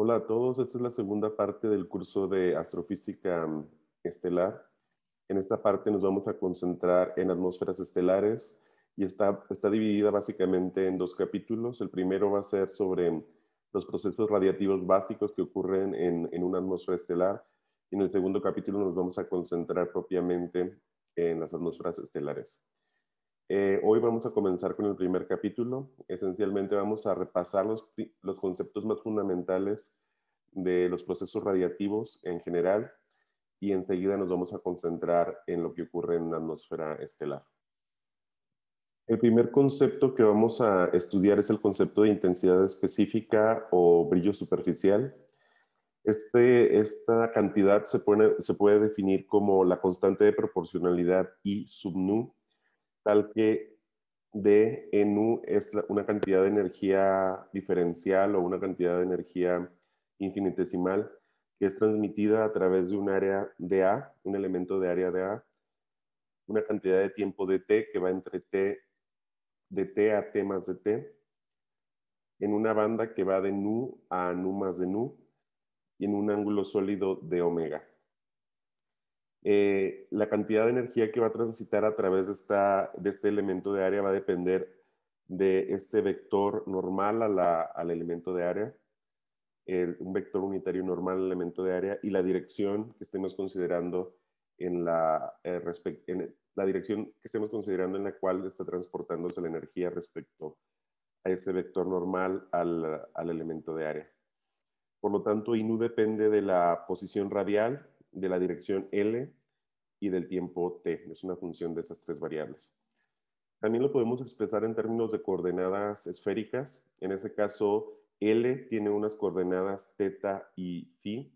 Hola a todos, esta es la segunda parte del curso de astrofísica estelar. En esta parte nos vamos a concentrar en atmósferas estelares y está dividida básicamente en dos capítulos. El primero va a ser sobre los procesos radiativos básicos que ocurren en una atmósfera estelar y en el segundo capítulo nos vamos a concentrar propiamente en las atmósferas estelares. Hoy vamos a comenzar con el primer capítulo. Esencialmente vamos a repasar los conceptos más fundamentales de los procesos radiativos en general y enseguida nos vamos a concentrar en lo que ocurre en una atmósfera estelar. El primer concepto que vamos a estudiar es el concepto de intensidad específica o brillo superficial. Esta cantidad se puede definir como la constante de proporcionalidad I sub nu, tal que D en U es una cantidad de energía diferencial o una cantidad de energía infinitesimal que es transmitida a través de un área de A, un elemento de área de A, una cantidad de tiempo de T que va entre T de T a T más de T, en una banda que va de nu a nu más de nu y en un ángulo sólido de omega. La cantidad de energía que va a transitar a través de este elemento de área va a depender de este vector normal al elemento de área, un vector unitario normal al elemento de área y la dirección que estemos considerando en la dirección que estemos considerando en la cual está transportándose la energía respecto a ese vector normal al elemento de área. Por lo tanto, INU depende de la posición radial, de la dirección L y del tiempo t. Es una función de esas tres variables. También lo podemos expresar en términos de coordenadas esféricas. En ese caso, L tiene unas coordenadas θ y φ,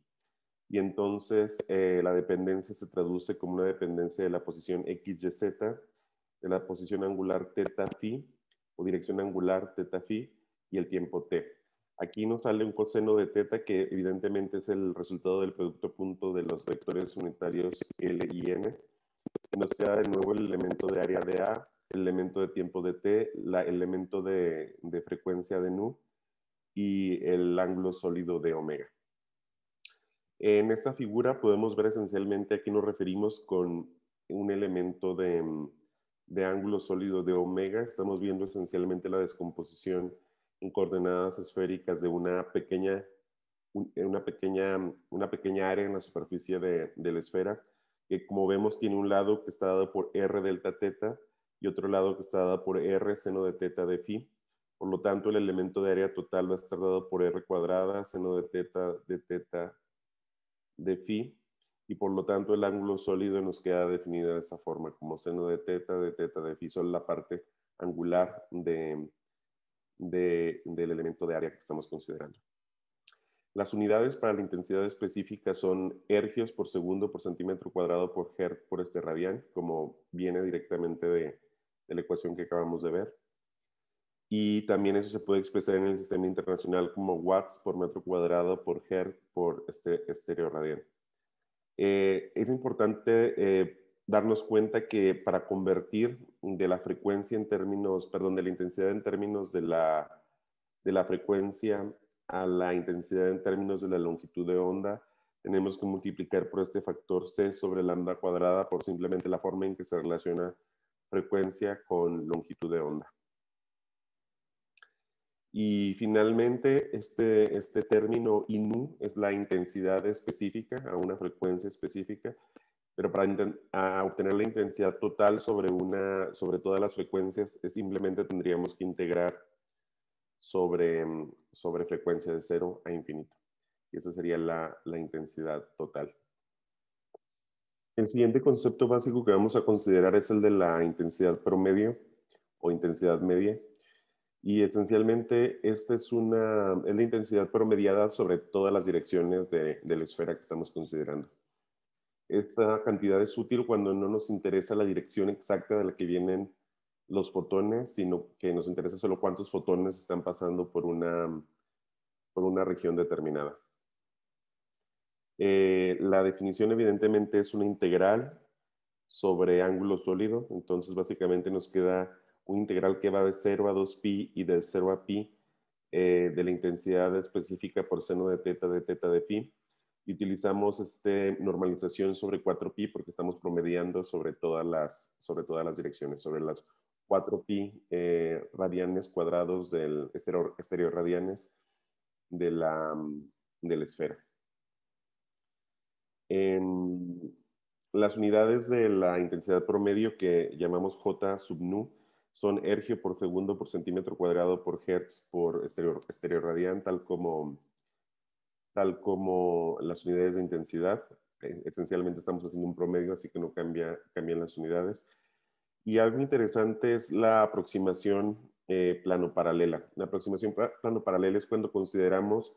y entonces la dependencia se traduce como una dependencia de la posición x, y, z, de la posición angular θ, φ, o dirección angular θ, φ, y el tiempo t. Aquí nos sale un coseno de θ que evidentemente es el resultado del producto punto de los vectores unitarios L y M. Y nos queda de nuevo el elemento de área de A, el elemento de tiempo de T, el elemento de frecuencia de nu y el ángulo sólido de omega. En esta figura podemos ver esencialmente a qué nos referimos con un elemento de ángulo sólido de omega. Estamos viendo esencialmente la descomposición en coordenadas esféricas de una pequeña área en la superficie de la esfera, que como vemos tiene un lado que está dado por R delta teta y otro lado que está dado por R seno de teta de phi. Por lo tanto, el elemento de área total va a estar dado por R cuadrada seno de teta de phi, y por lo tanto el ángulo sólido nos queda definido de esa forma, como seno de teta de phi, solo la parte angular del elemento de área que estamos considerando. Las unidades para la intensidad específica son ergios por segundo por centímetro cuadrado por hertz por radian, como viene directamente de la ecuación que acabamos de ver. Y también eso se puede expresar en el sistema internacional como watts por metro cuadrado por hertz por estéreo radian. Es importante darnos cuenta que para convertir de la frecuencia en términos, perdón, de la intensidad en términos de la frecuencia a la intensidad en términos de la longitud de onda, tenemos que multiplicar por este factor c sobre lambda cuadrada por simplemente la forma en que se relaciona frecuencia con longitud de onda. Y finalmente, este término INU es la intensidad específica a una frecuencia específica, pero para obtener la intensidad total sobre todas las frecuencias, simplemente tendríamos que integrar sobre frecuencia de 0 a infinito. Y esa sería la intensidad total. El siguiente concepto básico que vamos a considerar es el de la intensidad promedio o intensidad media. Y esencialmente esta es la intensidad promediada sobre todas las direcciones de la esfera que estamos considerando. Esta cantidad es útil cuando no nos interesa la dirección exacta de la que vienen los fotones, sino que nos interesa solo cuántos fotones están pasando por una región determinada. La definición evidentemente es una integral sobre ángulo sólido, entonces básicamente nos queda un integral que va de 0 a 2pi y de 0 a pi de la intensidad específica por seno de teta de pi. Y utilizamos normalización sobre 4pi porque estamos promediando sobre todas las direcciones, sobre las 4pi radianes cuadrados del estéreo radianes de la esfera. En las unidades de la intensidad promedio que llamamos J sub nu son ergio por segundo por centímetro cuadrado por hertz por estéreo radian, tal como las unidades de intensidad. Esencialmente estamos haciendo un promedio, así que no cambian las unidades. Y algo interesante es la aproximación plano paralela. La aproximación plano paralela es cuando consideramos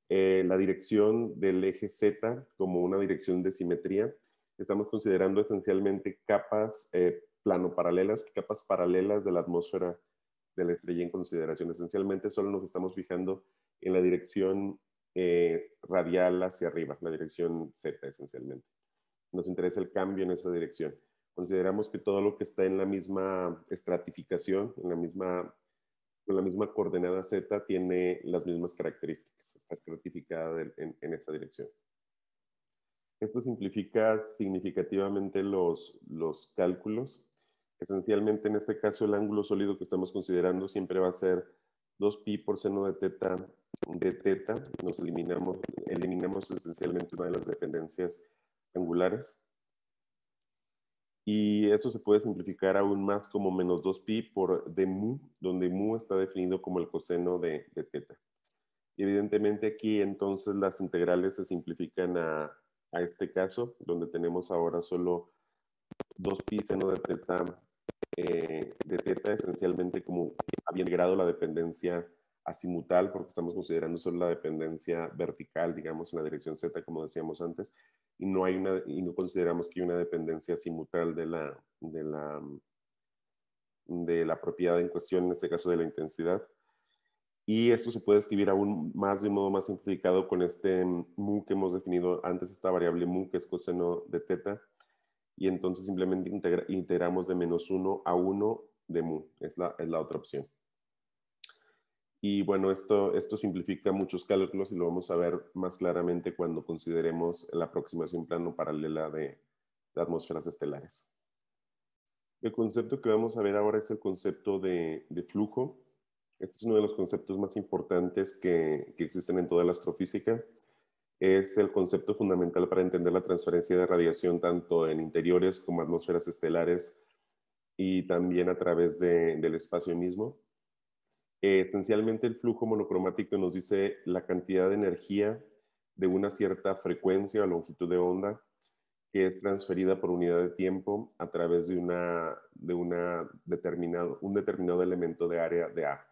la dirección del eje Z como una dirección de simetría. Estamos considerando esencialmente capas plano paralelas, capas paralelas de la atmósfera de la estrella en consideración. Esencialmente solo nos estamos fijando en la dirección radial hacia arriba, la dirección Z esencialmente. Nos interesa el cambio en esa dirección. Consideramos que todo lo que está en la misma estratificación, con la misma coordenada Z, tiene las mismas características, está estratificada en esa dirección. Esto simplifica significativamente los cálculos. Esencialmente, en este caso, el ángulo sólido que estamos considerando siempre va a ser 2pi por seno de teta de teta. Nos eliminamos esencialmente una de las dependencias angulares. Y esto se puede simplificar aún más como menos 2pi por d mu, donde mu está definido como el coseno de teta. Y evidentemente aquí entonces las integrales se simplifican a este caso, donde tenemos ahora solo 2pi seno de teta, esencialmente como había integrado la dependencia azimutal, porque estamos considerando solo la dependencia vertical, digamos, en la dirección Z, como decíamos antes, y no consideramos que hay una dependencia azimutal de la propiedad en cuestión, en este caso de la intensidad. Y esto se puede escribir aún más de un modo más simplificado con este mu que hemos definido antes, esta variable mu que es coseno de teta, y entonces simplemente integramos de -1 a 1 de mu, es la otra opción. Y bueno, esto simplifica muchos cálculos y lo vamos a ver más claramente cuando consideremos la aproximación plano paralela de atmósferas estelares. El concepto que vamos a ver ahora es el concepto de flujo. Este es uno de los conceptos más importantes que existen en toda la astrofísica. Es el concepto fundamental para entender la transferencia de radiación tanto en interiores como atmósferas estelares y también a través del espacio mismo. Esencialmente el flujo monocromático nos dice la cantidad de energía de una cierta frecuencia o longitud de onda que es transferida por unidad de tiempo a través de un determinado elemento de área de A.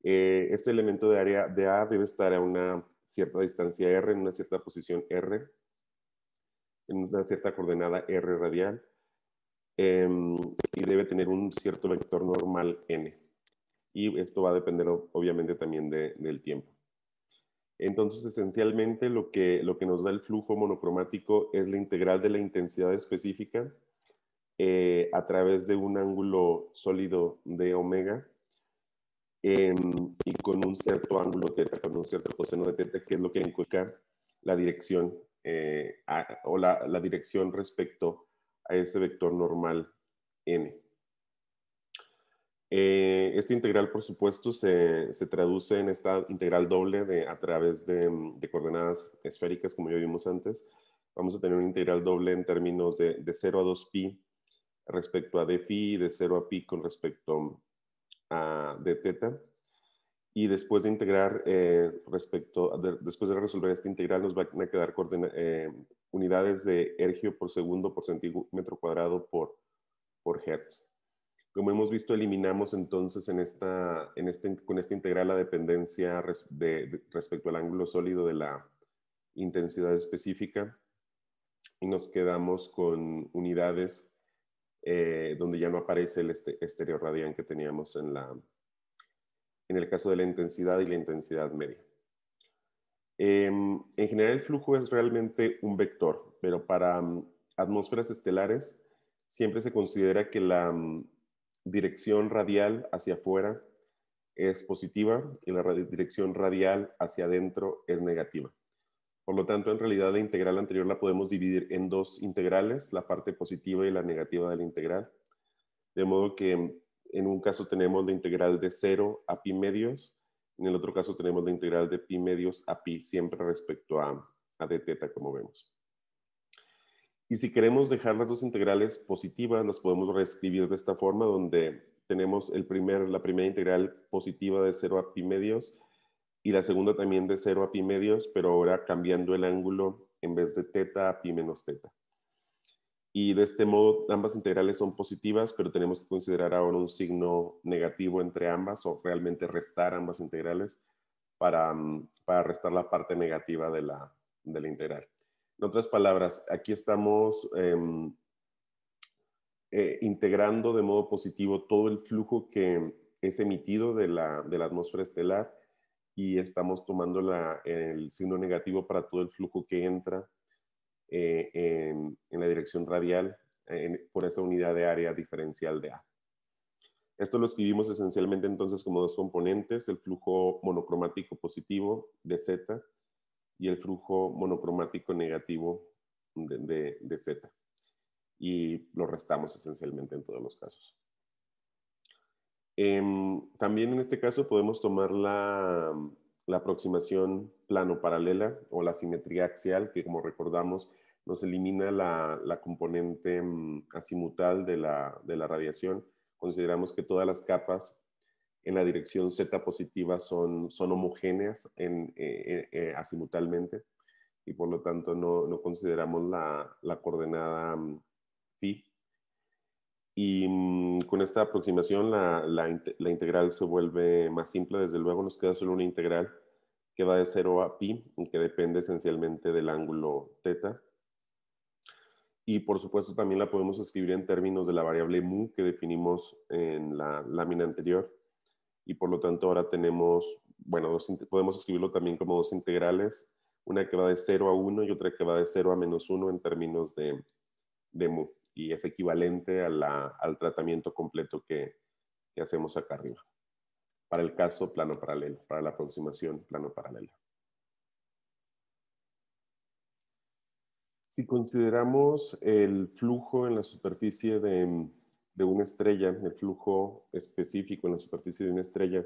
Este elemento de área de A debe estar a una cierta distancia R, en una cierta posición R, en una cierta coordenada R radial, y debe tener un cierto vector normal N. Y esto va a depender obviamente también del tiempo. Entonces, esencialmente lo que nos da el flujo monocromático es la integral de la intensidad específica a través de un ángulo sólido de omega y con un cierto ángulo teta, con un cierto coseno de teta, que es lo que indica la dirección o la dirección respecto a ese vector normal n. Esta integral, por supuesto, se traduce en esta integral doble a través de coordenadas esféricas, como ya vimos antes. Vamos a tener una integral doble en términos de 0 a 2pi respecto a d phi y de 0 a pi con respecto a d teta. Y después de integrar, después de resolver esta integral, nos van a quedar unidades de ergio por segundo por centímetro cuadrado por hertz. Como hemos visto, eliminamos entonces con esta integral la dependencia respecto al ángulo sólido de la intensidad específica y nos quedamos con unidades donde ya no aparece el estéreo radian que teníamos en el caso de la intensidad y la intensidad media. En general, el flujo es realmente un vector, pero para atmósferas estelares siempre se considera que la dirección radial hacia afuera es positiva y la dirección radial hacia adentro es negativa. Por lo tanto, en realidad la integral anterior la podemos dividir en dos integrales, la parte positiva y la negativa de la integral. De modo que en un caso tenemos la integral de 0 a pi medios, en el otro caso tenemos la integral de pi medios a pi, siempre respecto a d teta, como vemos. Y si queremos dejar las dos integrales positivas, las podemos reescribir de esta forma, donde tenemos la primera integral positiva de 0 a pi medios y la segunda también de 0 a pi medios, pero ahora cambiando el ángulo en vez de teta a pi menos teta. Y de este modo ambas integrales son positivas, pero tenemos que considerar ahora un signo negativo entre ambas o realmente restar ambas integrales para restar la parte negativa de la integral. En otras palabras, aquí estamos integrando de modo positivo todo el flujo que es emitido de la atmósfera estelar y estamos tomando el signo negativo para todo el flujo que entra en la dirección radial por esa unidad de área diferencial de A. Esto lo escribimos esencialmente entonces como dos componentes, el flujo monocromático positivo de Z y el flujo monocromático negativo de Z. Y lo restamos esencialmente en todos los casos. También en este caso podemos tomar la aproximación plano-paralela o la simetría axial, que como recordamos nos elimina la componente azimutal de la radiación. Consideramos que todas las capas en la dirección Z positiva son homogéneas azimutalmente y por lo tanto no consideramos la coordenada phi. Y con esta aproximación la integral se vuelve más simple, desde luego nos queda solo una integral que va de 0 a pi y que depende esencialmente del ángulo teta. Y por supuesto también la podemos escribir en términos de la variable mu que definimos en la lámina anterior. Y por lo tanto ahora tenemos, bueno, podemos escribirlo también como dos integrales, una que va de 0 a 1 y otra que va de 0 a menos 1 en términos de mu. Y es equivalente al tratamiento completo que hacemos acá arriba. Para el caso plano paralelo, para la aproximación plano paralelo. Si consideramos el flujo en la superficie de una estrella, el flujo específico en la superficie de una estrella,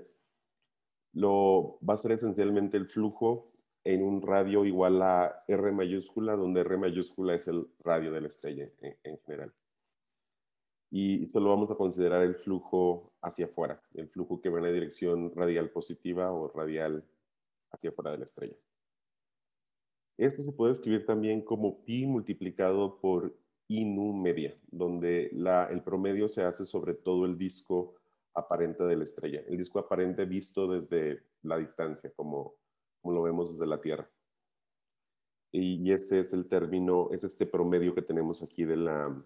va a ser esencialmente el flujo en un radio igual a R mayúscula, donde R mayúscula es el radio de la estrella en general. Y solo vamos a considerar el flujo hacia afuera, el flujo que va en la dirección radial positiva o radial hacia afuera de la estrella. Esto se puede escribir también como pi multiplicado por I nu media, donde el promedio se hace sobre todo el disco aparente de la estrella, el disco aparente visto desde la distancia, como lo vemos desde la Tierra. Y ese es el término, es este promedio que tenemos aquí de la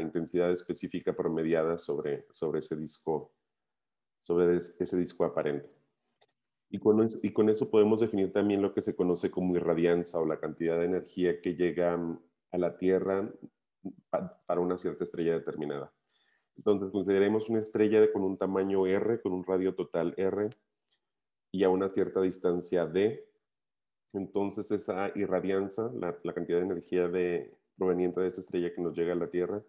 intensidad específica promediada sobre ese disco aparente. Y con eso podemos definir también lo que se conoce como irradianza o la cantidad de energía que llega a la Tierra para una cierta estrella determinada. Entonces consideremos una estrella con un tamaño R, con un radio total R y a una cierta distancia D. Entonces esa irradianza, la cantidad de energía proveniente de esa estrella que nos llega a la Tierra,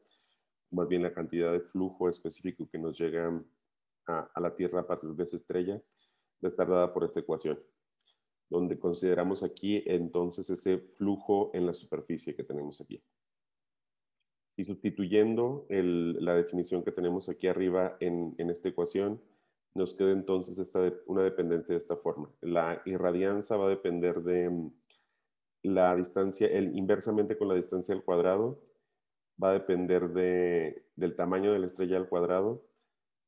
más bien la cantidad de flujo específico que nos llega a la Tierra a partir de esa estrella, está dada por esta ecuación, donde consideramos aquí entonces ese flujo en la superficie que tenemos aquí. Y sustituyendo la definición que tenemos aquí arriba en esta ecuación, nos queda entonces una dependencia de esta forma. La irradianza va a depender de la distancia, inversamente con la distancia al cuadrado, va a depender del tamaño de la estrella al cuadrado,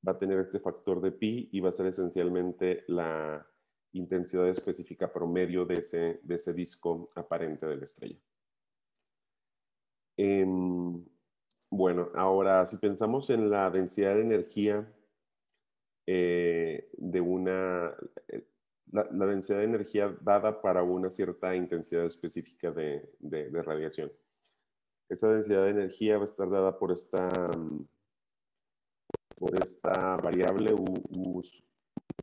va a tener este factor de pi y va a ser esencialmente la intensidad específica promedio de ese disco aparente de la estrella. Bueno, ahora si pensamos en la densidad de energía la densidad de energía dada para una cierta intensidad específica de radiación. Esa densidad de energía va a estar dada por esta por esta variable U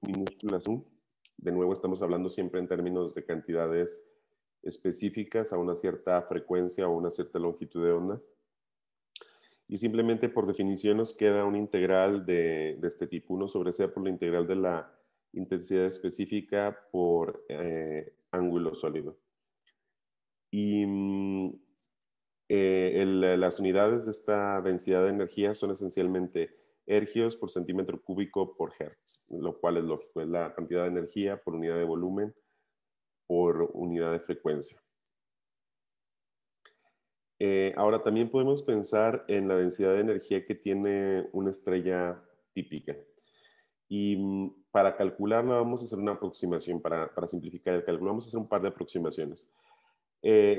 minúsculas U. De nuevo estamos hablando siempre en términos de cantidades específicas a una cierta frecuencia o una cierta longitud de onda. Y simplemente por definición nos queda una integral de este tipo, 1 sobre C por la integral de la intensidad específica por ángulo sólido. Y las unidades de esta densidad de energía son esencialmente ergios por centímetro cúbico por hertz, lo cual es lógico, es la cantidad de energía por unidad de volumen por unidad de frecuencia. Ahora también podemos pensar en la densidad de energía que tiene una estrella típica. Y para calcularla vamos a hacer una aproximación, para simplificar el cálculo. Vamos a hacer un par de aproximaciones.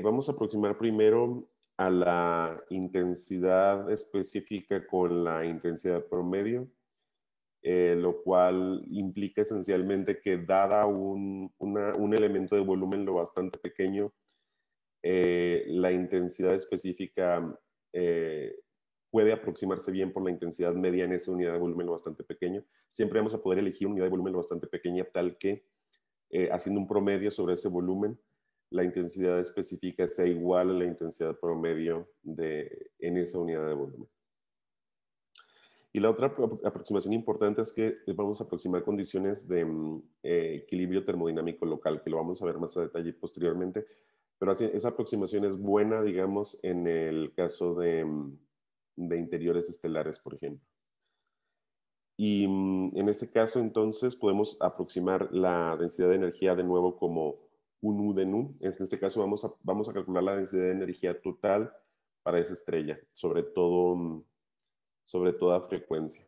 Vamos a aproximar primero a la intensidad específica con la intensidad promedio, lo cual implica esencialmente que dada un elemento de volumen lo bastante pequeño, la intensidad específica puede aproximarse bien por la intensidad media en esa unidad de volumen lo bastante pequeño. Siempre vamos a poder elegir una unidad de volumen lo bastante pequeña tal que haciendo un promedio sobre ese volumen, la intensidad específica sea igual a la intensidad promedio en esa unidad de volumen. Y la otra aproximación importante es que vamos a aproximar condiciones de equilibrio termodinámico local, que lo vamos a ver más a detalle posteriormente, pero así, esa aproximación es buena, digamos, en el caso de interiores estelares, por ejemplo. Y en ese caso, entonces, podemos aproximar la densidad de energía de nuevo como un U de nu. En este caso, vamos a calcular la densidad de energía total para esa estrella, sobre toda frecuencia.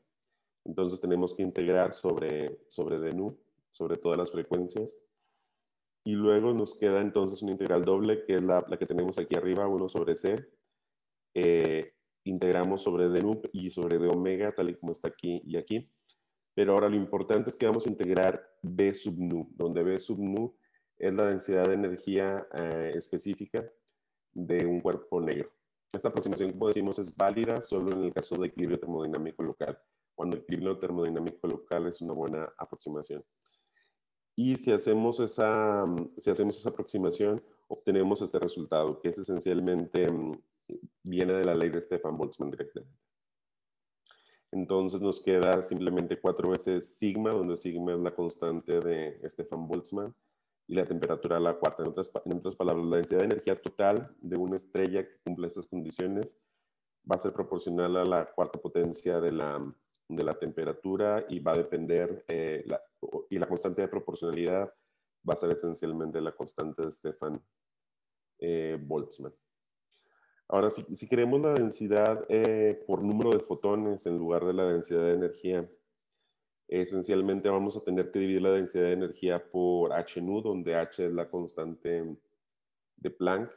Entonces, tenemos que integrar sobre de nu, sobre todas las frecuencias. Y luego nos queda entonces una integral doble, que es la que tenemos aquí arriba, 1 sobre C. Integramos sobre d nu y sobre d omega, tal y como está aquí y aquí. Pero ahora lo importante es que vamos a integrar B sub nu, donde B sub nu es la densidad de energía específica de un cuerpo negro. Esta aproximación, como decimos, es válida solo en el caso de equilibrio termodinámico local, cuando el equilibrio termodinámico local es una buena aproximación. Y si hacemos esa aproximación, obtenemos este resultado, que es esencialmente, viene de la ley de Stefan-Boltzmann directamente. Entonces nos queda simplemente 4 veces sigma, donde sigma es la constante de Stefan-Boltzmann, y la temperatura la cuarta. En otras palabras, la densidad de energía total de una estrella que cumple estas condiciones va a ser proporcional a la cuarta potencia de la temperatura y va a depender, y la constante de proporcionalidad va a ser esencialmente la constante de Stefan-Boltzmann. Ahora, si queremos la densidad por número de fotones en lugar de la densidad de energía, esencialmente vamos a tener que dividir la densidad de energía por h nu, donde h es la constante de Planck.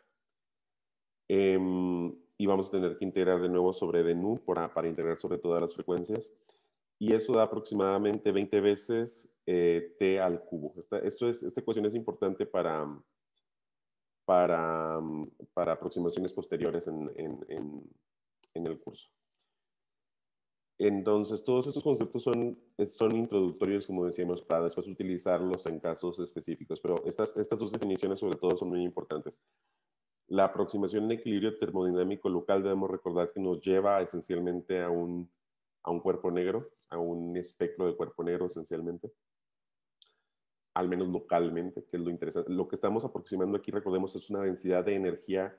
Y vamos a tener que integrar de nuevo sobre d nu para integrar sobre todas las frecuencias. Y eso da aproximadamente 20 veces t al cubo. Esta ecuación es importante para aproximaciones posteriores en el curso. Entonces, todos estos conceptos son introductorios, como decíamos, para después utilizarlos en casos específicos, pero estas dos definiciones sobre todo son muy importantes. La aproximación de equilibrio termodinámico local debemos recordar que nos lleva esencialmente a un cuerpo negro, a un espectro de cuerpo negro esencialmente, al menos localmente, que es lo interesante. Lo que estamos aproximando aquí, recordemos, es una densidad de energía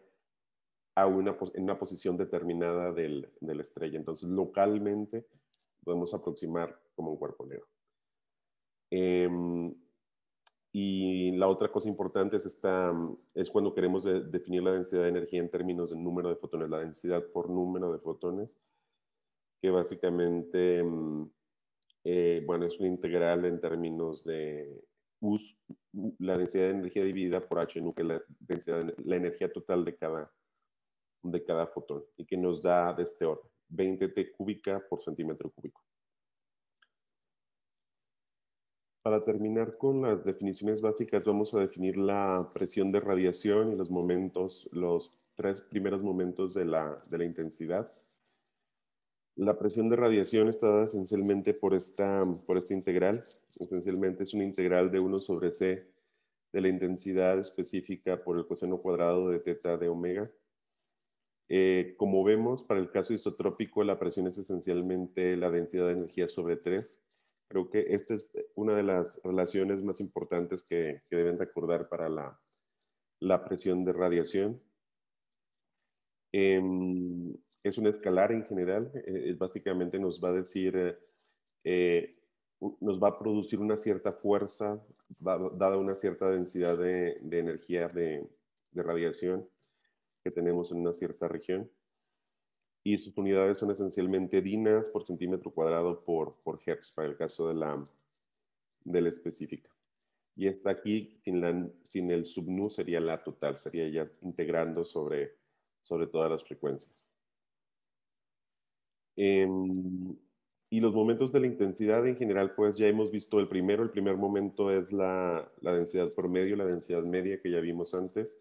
en una posición determinada de la estrella. Entonces, localmente podemos aproximar como un cuerpo negro. Y la otra cosa importante es cuando queremos definir la densidad de energía en términos de número de fotones, la densidad por número de fotones, que básicamente, bueno, es una integral en términos de la densidad de energía dividida por h nu, que es la energía total de cada fotón, y que nos da de este orden, 20 T cúbica por centímetro cúbico. Para terminar con las definiciones básicas, vamos a definir la presión de radiación y los 3 primeros momentos de la intensidad. La presión de radiación está dada esencialmente por esta integral. Esencialmente es una integral de 1 sobre c de la intensidad específica por el coseno cuadrado de teta de omega. Como vemos, para el caso isotrópico, la presión es esencialmente la densidad de energía sobre 3. Creo que esta es una de las relaciones más importantes que deben recordar para la presión de radiación. Es un escalar en general, básicamente nos va a decir, nos va a producir una cierta fuerza, dada una cierta densidad de energía de radiación que tenemos en una cierta región. Y sus unidades son esencialmente dinas por centímetro cuadrado por hertz, para el caso de la específica. Y está aquí, sin el subnu sería la total, sería ya integrando sobre todas las frecuencias. Y los momentos de la intensidad en general, pues ya hemos visto el primero. El primer momento es la densidad promedio, la densidad media que ya vimos antes.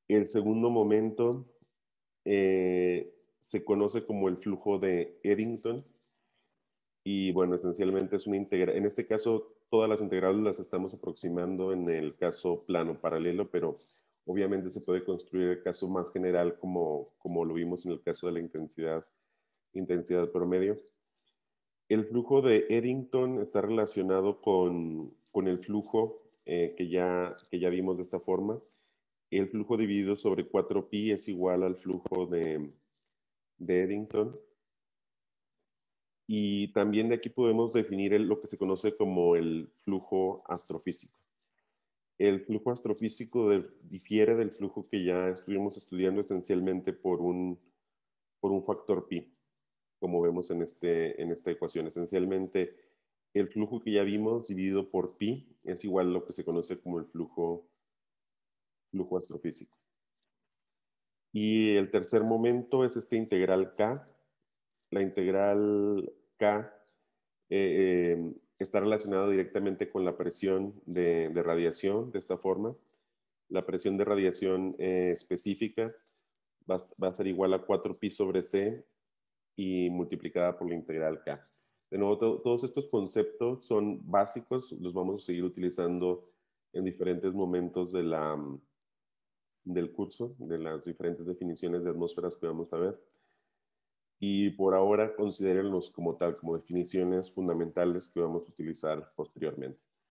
El segundo momento se conoce como el flujo de Eddington. Y bueno, esencialmente es una integral. En este caso, todas las integrales las estamos aproximando en el caso plano paralelo, pero obviamente se puede construir el caso más general como lo vimos en el caso de la intensidad promedio. El flujo de Eddington está relacionado con el flujo que ya vimos de esta forma. El flujo dividido sobre 4pi es igual al flujo de Eddington. Y también de aquí podemos definir lo que se conoce como el flujo astrofísico. El flujo astrofísico difiere del flujo que ya estuvimos estudiando esencialmente por un factor pi, como vemos en esta ecuación. Esencialmente, el flujo que ya vimos dividido por pi es igual a lo que se conoce como el flujo astrofísico. Y el tercer momento es esta integral k. La integral k está relacionada directamente con la presión de radiación, de esta forma. La presión de radiación específica va a ser igual a 4pi sobre c y multiplicada por la integral k. De nuevo, todos estos conceptos son básicos, los vamos a seguir utilizando en diferentes momentos del curso, de las diferentes definiciones de atmósferas que vamos a ver. Y por ahora considérenlos como tal, como definiciones fundamentales que vamos a utilizar posteriormente.